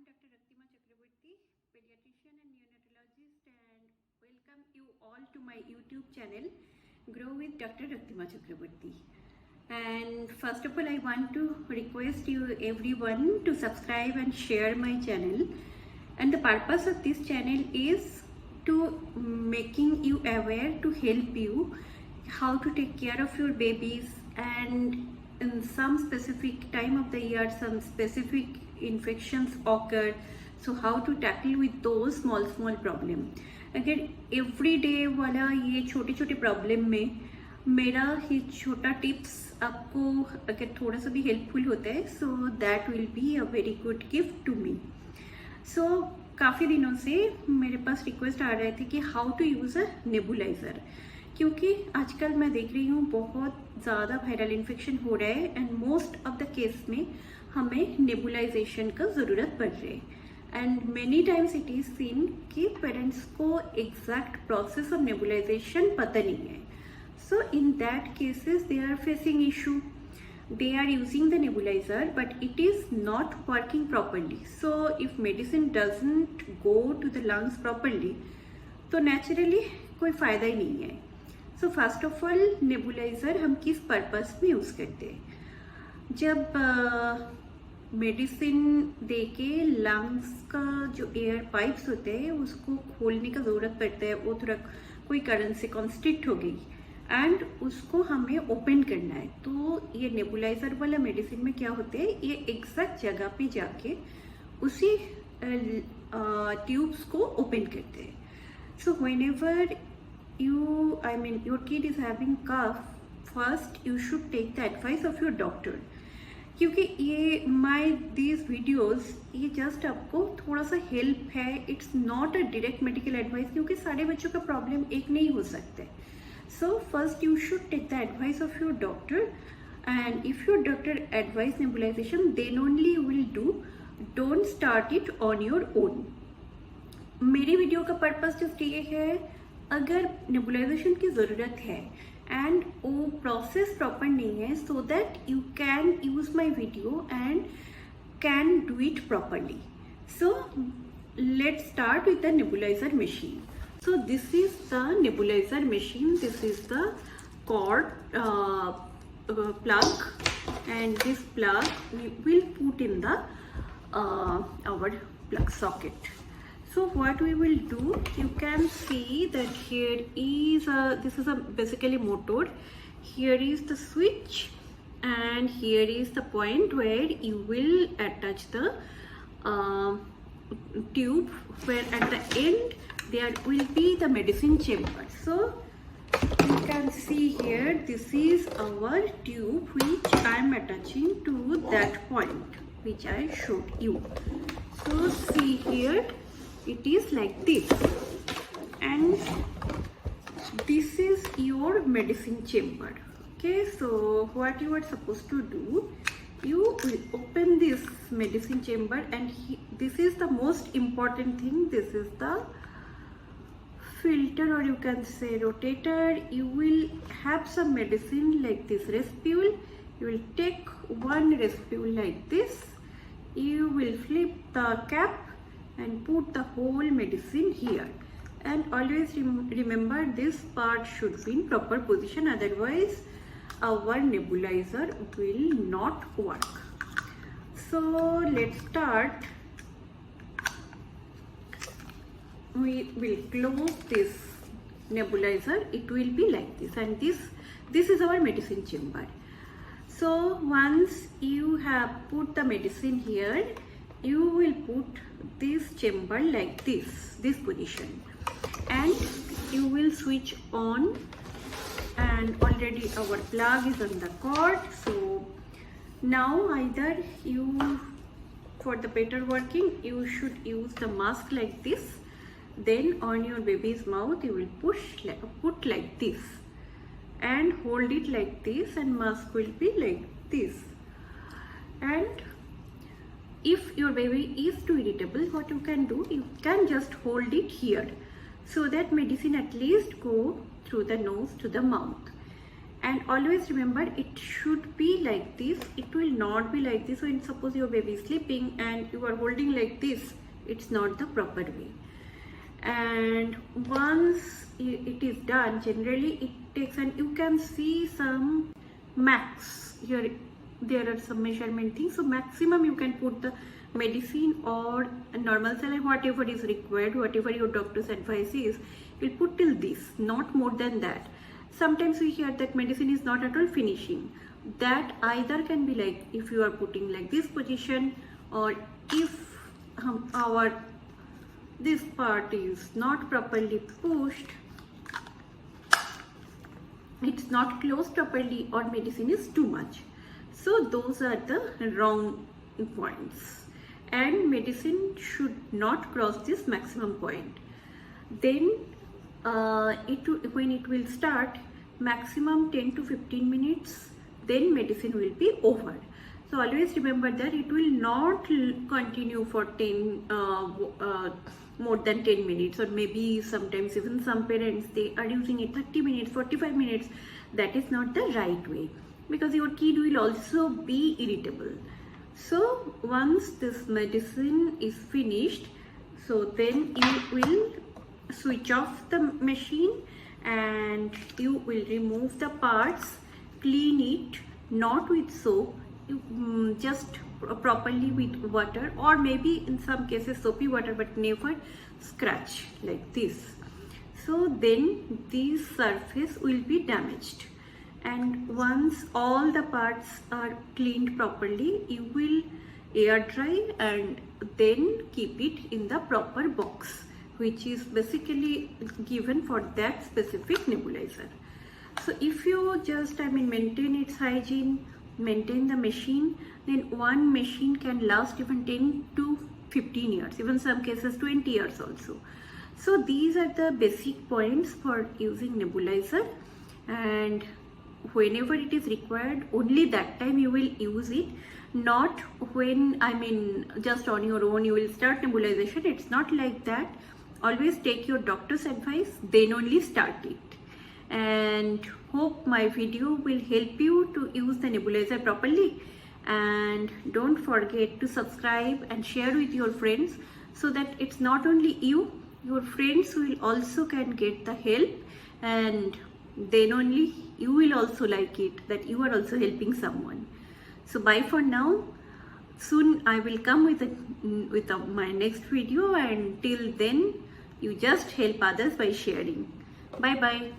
Dr. Raktima Chakraborty, pediatrician and neonatologist, and welcome you all to my YouTube channel, Grow with Dr. Raktima Chakraborty. And first of all, I want to request you everyone to subscribe and share my channel. And the purpose of this channel is to making you aware, to help you how to take care of your babies, and in some specific time of the year some specific infections occur, so how to tackle with those small problem. अगर everyday वाला ये छोटे छोटे problem में मेरा ही छोटा tips आपको अगर थोड़ा सा भी हेल्पफुल होता है, so that will be a very good gift to me. So काफ़ी दिनों से मेरे पास रिक्वेस्ट आ रहे थे कि how to use a nebuliser, क्योंकि आजकल मैं देख रही हूँ बहुत ज़्यादा वायरल इन्फेक्शन हो रहा है and most of the case में हमें नेबुलाइजेशन का ज़रूरत पड़ रही है. And many times it is seen कि पेरेंट्स को एग्जैक्ट प्रोसेस ऑफ नेबुलाइजेशन पता नहीं है. So in that cases they are facing issue. They are using the nebulizer but it is not working properly. So if medicine doesn't go to the lungs properly, तो naturally कोई फ़ायदा ही नहीं है. So first of all, nebulizer हम किस purpose में use करते हैं? जब मेडिसिन देके लंग्स का जो एयर पाइप्स होते हैं उसको खोलने का ज़रूरत पड़ता है, वो थोड़ा कोई कारण से कॉन्स्ट्रिक्ट हो गई एंड उसको हमें ओपन करना है. तो ये नेबुलाइजर वाला मेडिसिन में क्या होते हैं, ये एग्जैक्ट जगह पे जाके उसी ट्यूब्स को ओपन करते हैं. So whenever your kid is having cough, first you should take the advice of your doctor, क्योंकि ये दीज वीडियोस ये जस्ट आपको थोड़ा सा हेल्प है. It's not a direct medical advice, क्योंकि सारे बच्चों का प्रॉब्लम एक नहीं हो सकते. So first you should take the advice of your doctor, and if your doctor advise nebulization, then only you will do. Don't start it on your own. मेरी video का पर्पस जस्ट ये है, अगर nebulisation की ज़रूरत है and वो process proper नहीं है, so that you can use my video and can do it properly. So let's start with the nebuliser machine. So this is the nebulizer machine. This is the cord plug, and this plug we will put in the our plug socket. So what we will do, you can see that here is this is basically motor. Here is the switch, and here is the point where you will attach the tube, where at the end there will be the medicine chamber. So you can see here, this is our tube which I am attaching to that point which I showed you. So see here, it is like this, and this is your medicine chamber. Okay, so what you are supposed to do, you will open this medicine chamber, and this is the most important thing. This is the filter, or you can say rotator. You will have some medicine like this respule. You will take one respule like this. You will flip the cap and put the whole medicine here, and always remember this part should be in proper position, otherwise our nebulizer will not work. So let's start. We will close this nebulizer. It will be like this, and this is our medicine chamber. So once you have put the medicine here, you will put this chamber like this position, and you will switch on, and already our plug is on the cord. So now either you, for the better working, you should use the mask like this. Then on your baby's mouth you will put like this and hold it like this, and mask will be like this. And if your baby is too irritable, what you can do, you can just hold it here, so that medicine at least go through the nose to the mouth. And always remember, it should be like this. It will not be like this. When suppose your baby is sleeping and you are holding like this, it's not the proper way. And once it is done, generally it takes, and you can see some max here, there are some measurement things. So maximum you can put the medicine or a normal saline, whatever is required, whatever your doctor's advice is, you'll put till this, not more than that. Sometimes we hear that medicine is not at all finishing. That either can be like if you are putting like this position, or if this part is not properly pushed, it's not closed properly, or medicine is too much. So those are the wrong points, and medicine should not cross this maximum point. Then when it will start, maximum 10 to 15 minutes, then medicine will be over. So always remember that it will not continue for more than 10 minutes, or maybe sometimes even some parents, they are using it 30 minutes, 45 minutes. That is not the right way, because your kid will also be irritable. So once this medicine is finished, so then you will switch off the machine and you will remove the parts, clean it, not with soap, just properly with water, or maybe in some cases soapy water, but never scratch like this. So then this surface will be damaged, and once all the parts are cleaned properly, you will air dry and then keep it in the proper box, which is basically given for that specific nebulizer. So if you just maintain its hygiene, maintain the machine, then one machine can last even 10 to 15 years, even some cases 20 years also. So these are the basic points for using nebulizer, and whenever it is required, only that time you will use it, not when just on your own you will start nebulization. It's not like that. Always take your doctor's advice, then only start it. And hope my video will help you to use the nebulizer properly. And don't forget to subscribe and share with your friends, so that it's not only you, your friends will also can get the help, and then only you will also like it, that you are also helping someone. So bye for now. Soon I will come with my next video, and till then you just help others by sharing. Bye bye.